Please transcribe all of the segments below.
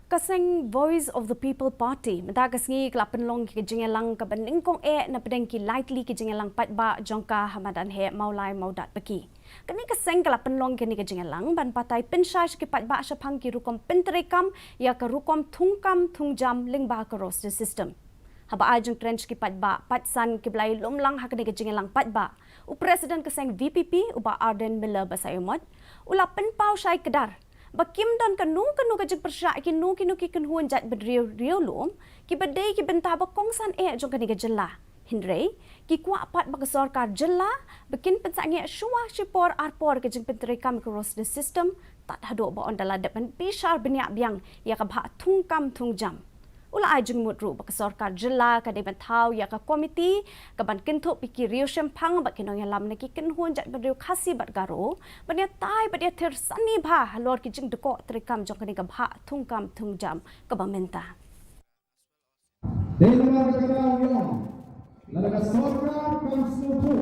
Kaseng Voice of the People Party menta kasngi kelapen long ki jingelang ka beningkong na pedeng ki lightly ki jingelang patba jongka hamadan he maulai maudat baki. Kani kaseng kelapen long kini ki jingelang ban patai pensai ki patba syapang ki rukom pentrekam ya ka rukom thungkam thungjam lingba ka roster system. Haba ajung trench ki patba patsan ki blai lomlang hakani ki jingelang patba. U Presiden kaseng VPP uba Arden Miller basayumot ula penpau syai kedar. Bakim dan kanu kajik persyak kinu ki kenhuan jat berdriu lom ki badai ki bentah bakongsan jong kani gejela hindrei ki kuak pat baksorkar jela bikin pensangi syuah syipor arpor kajing penterikam cross the system tak hadok ba ondala depan pisar benyak biang ya ka bha thungkam thungjam ula ajung mutru baksorkar jela ka de bentau ya ka komiti ka ban kinthuk pikir riu syempang bak kinong yalam neki kenhuan jat berdriu khasi bat garo bania tai badia ter sani bha halor ki jing dekok terikam jong kani ka bha thungkam thungjam ka bamenta Dengar kedaulatan, lalu sorga konsutu,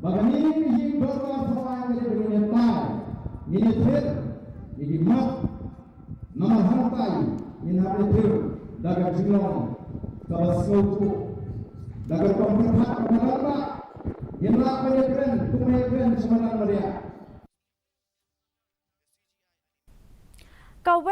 bagani hing dorma thawai dari dunia tai, ini ter, ini mat, nama hantai, ini hari ter, dagar jinglong, kabas sutu, dagar pemerintah pemerintah, yang nak menyebran, tumebran semangat mereka.